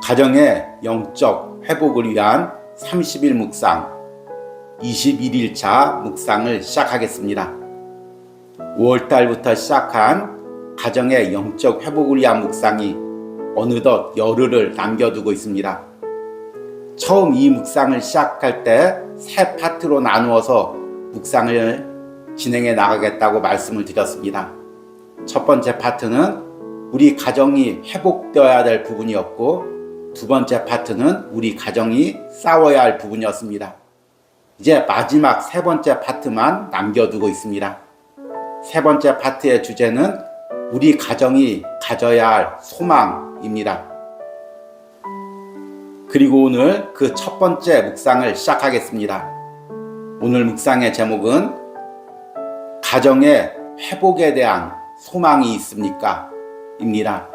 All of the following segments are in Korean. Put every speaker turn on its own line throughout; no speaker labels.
가정의 영적 회복을 위한 30일 묵상 21일차 묵상을 시작하겠습니다. 5월달부터 시작한 가정의 영적 회복을 위한 묵상이 어느덧 열흘을 남겨두고 있습니다. 처음 이 묵상을 시작할 때 세 파트로 나누어서 묵상을 진행해 나가겠다고 말씀을 드렸습니다. 첫 번째 파트는 우리 가정이 회복되어야 될 부분이었고, 두 번째 파트는 우리 가정이 싸워야 할 부분이었습니다. 이제 마지막 세 번째 파트만 남겨두고 있습니다. 세 번째 파트의 주제는 우리 가정이 가져야 할 소망입니다. 그리고 오늘 그 첫 번째 묵상을 시작하겠습니다. 오늘 묵상의 제목은 가정의 회복에 대한 소망이 있습니까? 입니다.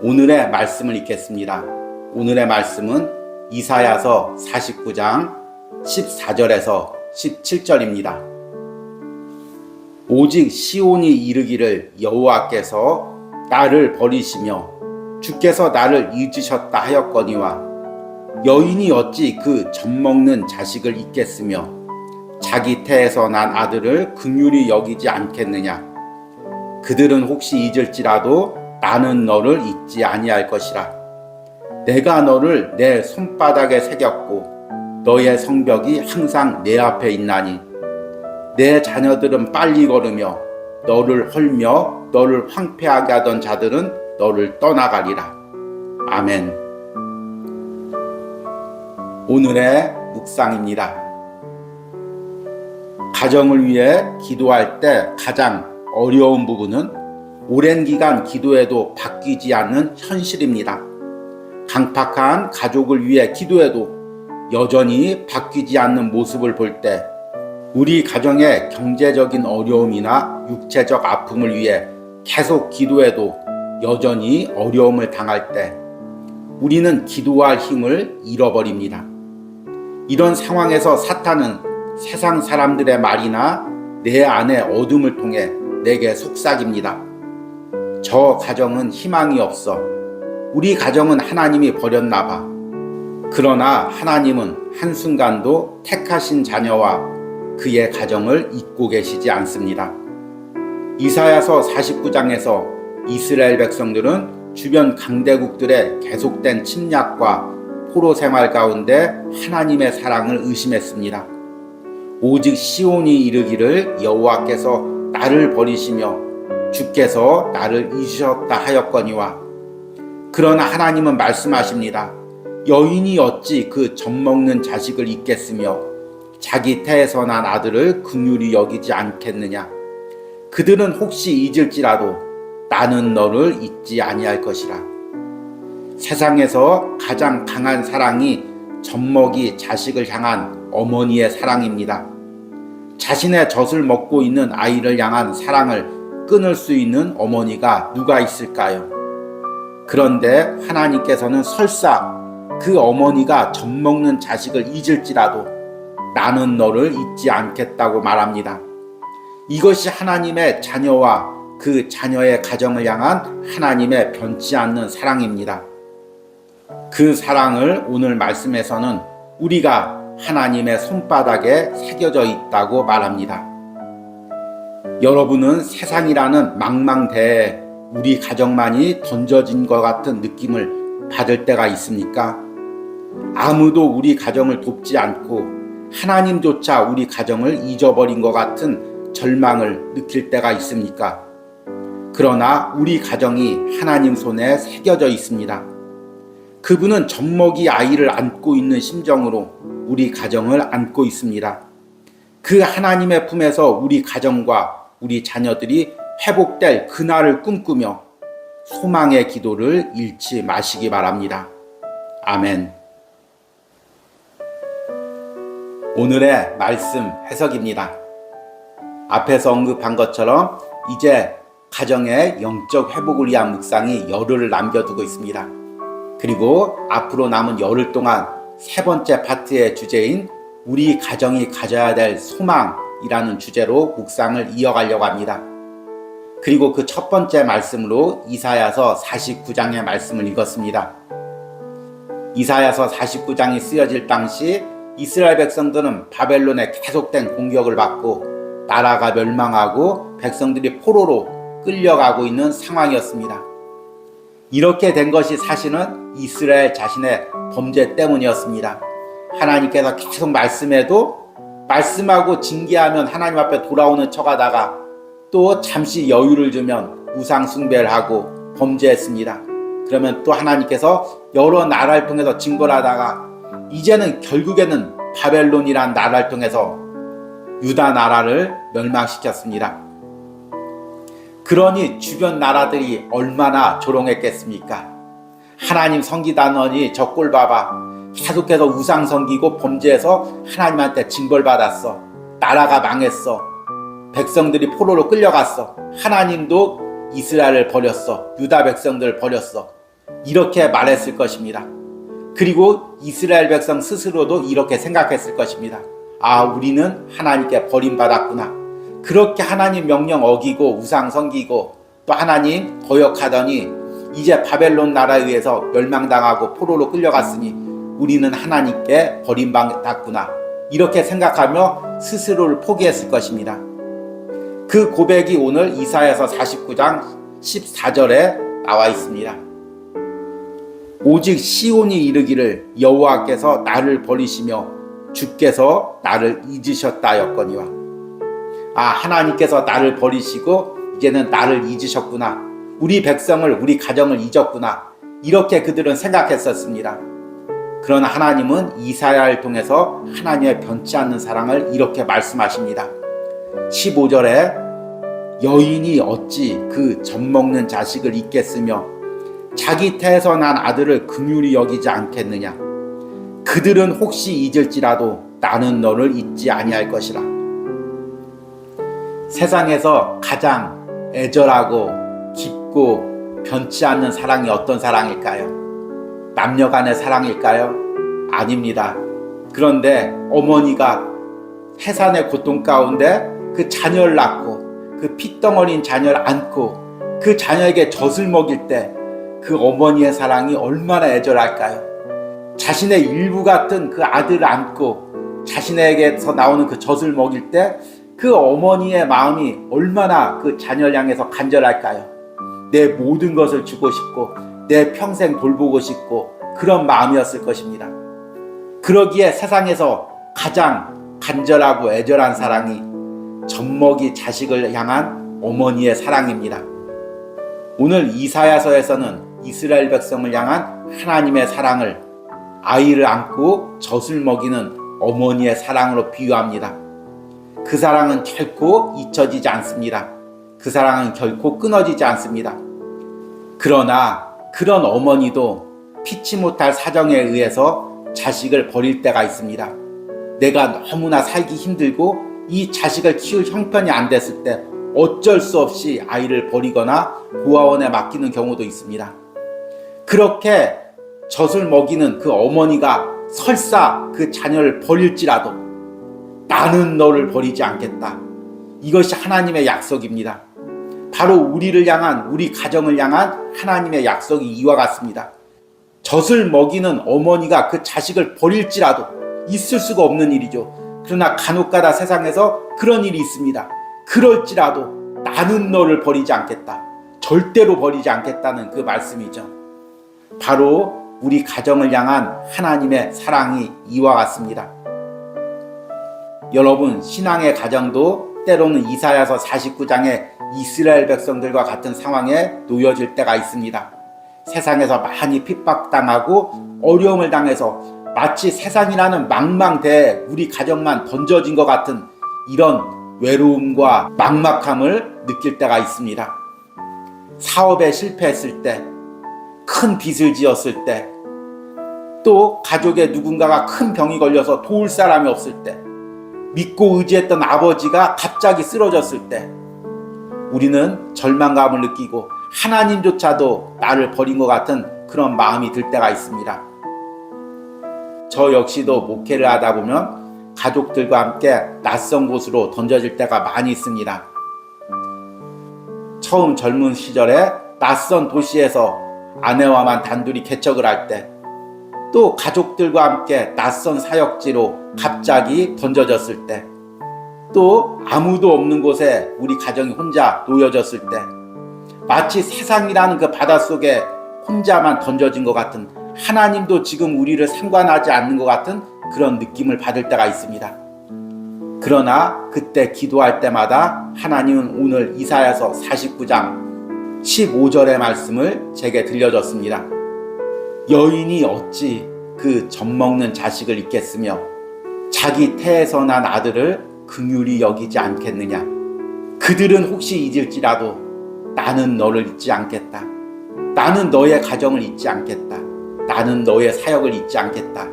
오늘의 말씀을 읽겠습니다. 오늘의 말씀은 이사야서 49장 14절에서 17절입니다. 오직 시온이 이르기를 여호와께서 나를 버리시며 주께서 나를 잊으셨다 하였거니와 여인이 어찌 그 젖먹는 자식을 잊겠으며 자기 태에서 난 아들을 긍휼히 여기지 않겠느냐. 그들은 혹시 잊을지라도 나는 너를 잊지 아니할 것이라. 내가 너를 내 손바닥에 새겼고 너의 성벽이 항상 내 앞에 있나니 내 자녀들은 빨리 걸으며 너를 헐며 너를 황폐하게 하던 자들은 너를 떠나가리라. 아멘. 오늘의 묵상입니다. 가정을 위해 기도할 때 가장 어려운 부분은 오랜 기간 기도해도 바뀌지 않는 현실입니다. 강팍한 가족을 위해 기도해도 여전히 바뀌지 않는 모습을 볼 때, 우리 가정의 경제적인 어려움이나 육체적 아픔을 위해 계속 기도해도 여전히 어려움을 당할 때 우리는 기도할 힘을 잃어버립니다. 이런 상황에서 사탄은 세상 사람들의 말이나 내 안의 어둠을 통해 내게 속삭입니다. 저 가정은 희망이 없어. 우리 가정은 하나님이 버렸나 봐. 그러나 하나님은 한순간도 택하신 자녀와 그의 가정을 잊고 계시지 않습니다. 이사야서 49장에서 이스라엘 백성들은 주변 강대국들의 계속된 침략과 포로 생활 가운데 하나님의 사랑을 의심했습니다. 오직 시온이 이르기를 여호와께서 나를 버리시며 주께서 나를 잊으셨다 하였거니와. 그러나 하나님은 말씀하십니다. 여인이 어찌 그 젖먹는 자식을 잊겠으며 자기 태에서 난 아들을 긍휼히 여기지 않겠느냐. 그들은 혹시 잊을지라도 나는 너를 잊지 아니할 것이라. 세상에서 가장 강한 사랑이 젖먹이 자식을 향한 어머니의 사랑입니다. 자신의 젖을 먹고 있는 아이를 향한 사랑을 끊을 수 있는 어머니가 누가 있을까요? 그런데 하나님께서는 설사 그 어머니가 젖먹는 자식을 잊을지라도 나는 너를 잊지 않겠다고 말합니다. 이것이 하나님의 자녀와 그 자녀의 가정을 향한 하나님의 변치 않는 사랑입니다. 그 사랑을 오늘 말씀에서는 우리가 하나님의 손바닥에 새겨져 있다고 말합니다. 여러분은 세상이라는 망망대해에 우리 가정만이 던져진 것 같은 느낌을 받을 때가 있습니까? 아무도 우리 가정을 돕지 않고 하나님조차 우리 가정을 잊어버린 것 같은 절망을 느낄 때가 있습니까? 그러나 우리 가정이 하나님 손에 새겨져 있습니다. 그분은 젖먹이 아이를 안고 있는 심정으로 우리 가정을 안고 있습니다. 그 하나님의 품에서 우리 가정과 우리 자녀들이 회복될 그날을 꿈꾸며 소망의 기도를 잃지 마시기 바랍니다. 아멘. 오늘의 말씀 해석입니다. 앞에서 언급한 것처럼 이제 가정의 영적 회복을 위한 묵상이 열흘을 남겨두고 있습니다. 그리고 앞으로 남은 열흘 동안 세 번째 파트의 주제인 우리 가정이 가져야 될 소망이라는 주제로 묵상을 이어가려고 합니다. 그리고 그 첫 번째 말씀으로 이사야서 49장의 말씀을 읽었습니다. 이사야서 49장이 쓰여질 당시 이스라엘 백성들은 바벨론의 계속된 공격을 받고 나라가 멸망하고 백성들이 포로로 끌려가고 있는 상황이었습니다. 이렇게 된 것이 사실은 이스라엘 자신의 범죄 때문이었습니다. 하나님께서 계속 말씀해도 말씀하고 징계하면 하나님 앞에 돌아오는 척하다가 또 잠시 여유를 주면 우상 숭배를 하고 범죄했습니다. 그러면 또 하나님께서 여러 나라를 통해서 징벌 하다가 이제는 결국에는 바벨론이란 나라를 통해서 유다 나라를 멸망시켰습니다. 그러니 주변 나라들이 얼마나 조롱했겠습니까? 하나님 섬기다더니 저 꼴 봐봐. 계속해서 우상 섬기고 범죄해서 하나님한테 징벌받았어. 나라가 망했어. 백성들이 포로로 끌려갔어. 하나님도 이스라엘을 버렸어. 유다 백성들을 버렸어. 이렇게 말했을 것입니다. 그리고 이스라엘 백성 스스로도 이렇게 생각했을 것입니다. 아, 우리는 하나님께 버림받았구나. 그렇게 하나님 명령 어기고 우상 섬기고 또 하나님 거역하더니 이제 바벨론 나라에 의해서 멸망당하고 포로로 끌려갔으니 우리는 하나님께 버림받았구나. 이렇게 생각하며 스스로를 포기했을 것입니다. 그 고백이 오늘 이사야서 49장 14절에 나와 있습니다. 오직 시온이 이르기를 여호와께서 나를 버리시며 주께서 나를 잊으셨다였거니와. 아, 하나님께서 나를 버리시고 이제는 나를 잊으셨구나. 우리 백성을, 우리 가정을 잊었구나. 이렇게 그들은 생각했었습니다. 그러나 하나님은 이사야를 통해서 하나님의 변치 않는 사랑을 이렇게 말씀하십니다. 15절에 여인이 어찌 그 젖먹는 자식을 잊겠으며 자기 태에서 난 아들을 긍휼히 여기지 않겠느냐. 그들은 혹시 잊을지라도 나는 너를 잊지 아니할 것이라. 세상에서 가장 애절하고 깊고 변치 않는 사랑이 어떤 사랑일까요? 남녀 간의 사랑일까요? 아닙니다. 그런데 어머니가 해산의 고통 가운데 그 자녀를 낳고 그 핏덩어린 자녀를 안고 그 자녀에게 젖을 먹일 때 그 어머니의 사랑이 얼마나 애절할까요? 자신의 일부 같은 그 아들을 안고 자신에게서 나오는 그 젖을 먹일 때 그 어머니의 마음이 얼마나 그 자녀를 향해서 간절할까요? 내 모든 것을 주고 싶고 내 평생 돌보고 싶고 그런 마음이었을 것입니다. 그러기에 세상에서 가장 간절하고 애절한 사랑이 젖먹이 자식을 향한 어머니의 사랑입니다. 오늘 이사야서에서는 이스라엘 백성을 향한 하나님의 사랑을 아이를 안고 젖을 먹이는 어머니의 사랑으로 비유합니다. 그 사랑은 결코 잊혀지지 않습니다. 그 사랑은 결코 끊어지지 않습니다. 그러나 그런 어머니도 피치 못할 사정에 의해서 자식을 버릴 때가 있습니다. 내가 너무나 살기 힘들고 이 자식을 키울 형편이 안 됐을 때 어쩔 수 없이 아이를 버리거나 고아원에 맡기는 경우도 있습니다. 그렇게 젖을 먹이는 그 어머니가 설사 그 자녀를 버릴지라도 나는 너를 버리지 않겠다. 이것이 하나님의 약속입니다. 바로 우리를 향한, 우리 가정을 향한 하나님의 약속이 이와 같습니다. 젖을 먹이는 어머니가 그 자식을 버릴지라도 있을 수가 없는 일이죠. 그러나 간혹가다 세상에서 그런 일이 있습니다. 그럴지라도 나는 너를 버리지 않겠다. 절대로 버리지 않겠다는 그 말씀이죠. 바로 우리 가정을 향한 하나님의 사랑이 이와 같습니다. 여러분, 신앙의 가정도 때로는 이사야서 49장의 이스라엘 백성들과 같은 상황에 놓여질 때가 있습니다. 세상에서 많이 핍박당하고 어려움을 당해서 마치 세상이라는 망망대에 우리 가정만 던져진 것 같은 이런 외로움과 막막함을 느낄 때가 있습니다. 사업에 실패했을 때, 큰 빚을 지었을 때, 또 가족의 누군가가 큰 병이 걸려서 도울 사람이 없을 때, 믿고 의지했던 아버지가 갑자기 쓰러졌을 때 우리는 절망감을 느끼고 하나님조차도 나를 버린 것 같은 그런 마음이 들 때가 있습니다. 저 역시도 목회를 하다 보면 가족들과 함께 낯선 곳으로 던져질 때가 많이 있습니다. 처음 젊은 시절에 낯선 도시에서 아내와만 단둘이 개척을 할 때 또 가족들과 함께 낯선 사역지로 갑자기 던져졌을 때, 또 아무도 없는 곳에 우리 가정이 혼자 놓여졌을 때, 마치 세상이라는 그 바닷속에 혼자만 던져진 것 같은, 하나님도 지금 우리를 상관하지 않는 것 같은 그런 느낌을 받을 때가 있습니다. 그러나 그때 기도할 때마다 하나님은 오늘 이사야서 49장 15절의 말씀을 제게 들려줬습니다. 여인이 어찌 그 젖먹는 자식을 잊겠으며 자기 태에서 난 아들을 긍휼히 여기지 않겠느냐. 그들은 혹시 잊을지라도 나는 너를 잊지 않겠다. 나는 너의 가정을 잊지 않겠다. 나는 너의 사역을 잊지 않겠다.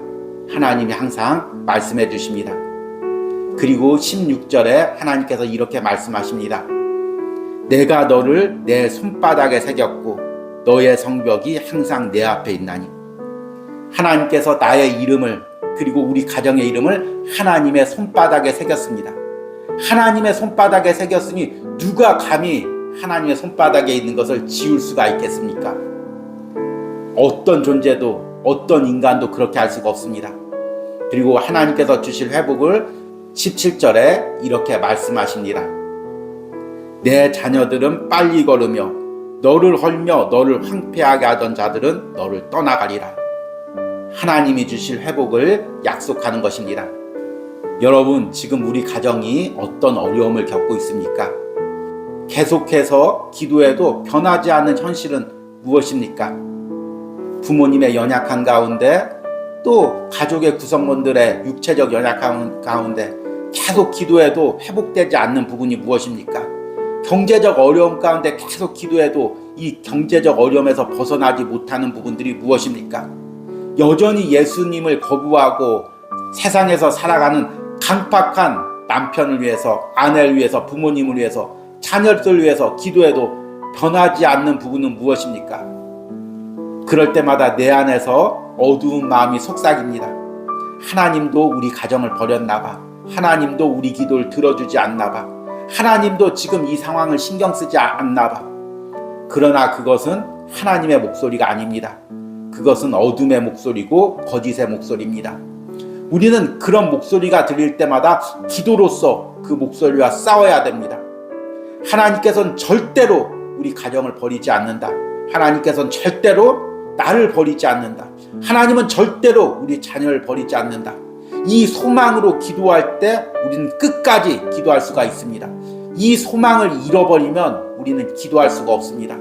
하나님이 항상 말씀해 주십니다. 그리고 16절에 하나님께서 이렇게 말씀하십니다. 내가 너를 내 손바닥에 새겼고 너의 성벽이 항상 내 앞에 있나니. 하나님께서 나의 이름을, 그리고 우리 가정의 이름을 하나님의 손바닥에 새겼습니다. 하나님의 손바닥에 새겼으니 누가 감히 하나님의 손바닥에 있는 것을 지울 수가 있겠습니까? 어떤 존재도, 어떤 인간도 그렇게 할 수가 없습니다. 그리고 하나님께서 주실 회복을 17절에 이렇게 말씀하십니다. 내 자녀들은 빨리 걸으며 너를 헐며 너를 황폐하게 하던 자들은 너를 떠나가리라. 하나님이 주실 회복을 약속하는 것입니다. 여러분, 지금 우리 가정이 어떤 어려움을 겪고 있습니까? 계속해서 기도해도 변하지 않는 현실은 무엇입니까? 부모님의 연약한 가운데, 또 가족의 구성원들의 육체적 연약한 가운데 계속 기도해도 회복되지 않는 부분이 무엇입니까? 경제적 어려움 가운데 계속 기도해도 이 경제적 어려움에서 벗어나지 못하는 부분들이 무엇입니까? 여전히 예수님을 거부하고 세상에서 살아가는 강팍한 남편을 위해서, 아내를 위해서, 부모님을 위해서, 자녀들을 위해서 기도해도 변하지 않는 부분은 무엇입니까? 그럴 때마다 내 안에서 어두운 마음이 속삭입니다. 하나님도 우리 가정을 버렸나 봐. 하나님도 우리 기도를 들어주지 않나 봐. 하나님도 지금 이 상황을 신경 쓰지 않나 봐. 그러나 그것은 하나님의 목소리가 아닙니다. 그것은 어둠의 목소리고 거짓의 목소리입니다. 우리는 그런 목소리가 들릴 때마다 기도로서 그 목소리와 싸워야 됩니다. 하나님께서는 절대로 우리 가정을 버리지 않는다. 하나님께서는 절대로 나를 버리지 않는다. 하나님은 절대로 우리 자녀를 버리지 않는다. 이 소망으로 기도할 때 우리는 끝까지 기도할 수가 있습니다. 이 소망을 잃어버리면 우리는 기도할 수가 없습니다.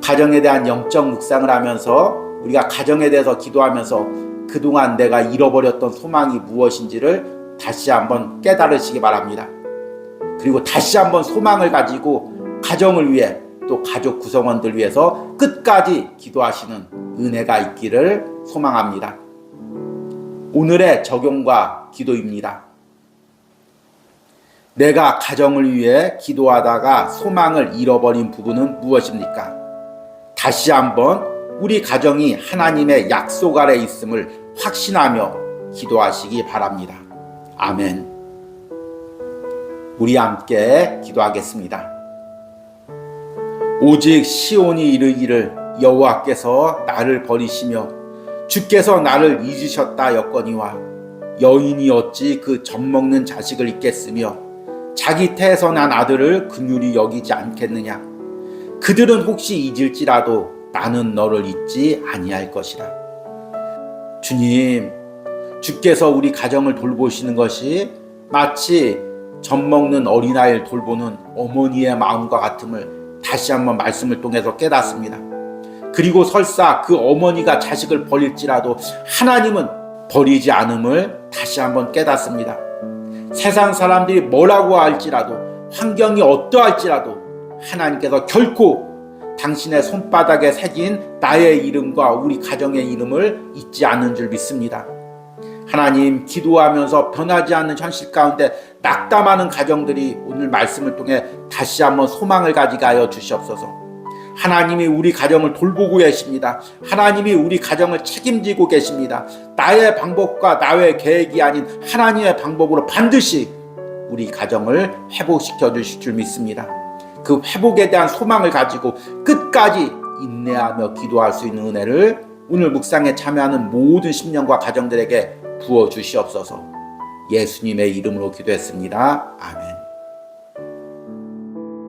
가정에 대한 영적 묵상을 하면서, 우리가 가정에 대해서 기도하면서 그동안 내가 잃어버렸던 소망이 무엇인지를 다시 한번 깨달으시기 바랍니다. 그리고 다시 한번 소망을 가지고 가정을 위해, 또 가족 구성원들 위해서 끝까지 기도하시는 은혜가 있기를 소망합니다. 오늘의 적용과 기도입니다. 내가 가정을 위해 기도하다가 소망을 잃어버린 부분은 무엇입니까? 다시 한번 우리 가정이 하나님의 약속 아래 있음을 확신하며 기도하시기 바랍니다. 아멘. 우리 함께 기도하겠습니다. 오직 시온이 이르기를 여호와께서 나를 버리시며 주께서 나를 잊으셨다 였거니와 여인이 어찌 그 젖먹는 자식을 잊겠으며 자기 태에서 난 아들을 긍휼히 여기지 않겠느냐. 그들은 혹시 잊을지라도 나는 너를 잊지 아니할 것이라. 주님, 주께서 우리 가정을 돌보시는 것이 마치 젖먹는 어린아이를 돌보는 어머니의 마음과 같음을 다시 한번 말씀을 통해서 깨닫습니다. 그리고 설사 그 어머니가 자식을 버릴지라도 하나님은 버리지 않음을 다시 한번 깨닫습니다. 세상 사람들이 뭐라고 할지라도, 환경이 어떠할지라도 하나님께서 결코 당신의 손바닥에 새긴 나의 이름과 우리 가정의 이름을 잊지 않는 줄 믿습니다. 하나님, 기도하면서 변하지 않는 현실 가운데 낙담하는 가정들이 오늘 말씀을 통해 다시 한번 소망을 가지게 하여 주시옵소서. 하나님이 우리 가정을 돌보고 계십니다. 하나님이 우리 가정을 책임지고 계십니다. 나의 방법과 나의 계획이 아닌 하나님의 방법으로 반드시 우리 가정을 회복시켜 주실 줄 믿습니다. 그 회복에 대한 소망을 가지고 끝까지 인내하며 기도할 수 있는 은혜를 오늘 묵상에 참여하는 모든 심령과 가정들에게 부어주시옵소서. 예수님의 이름으로 기도했습니다. 아멘.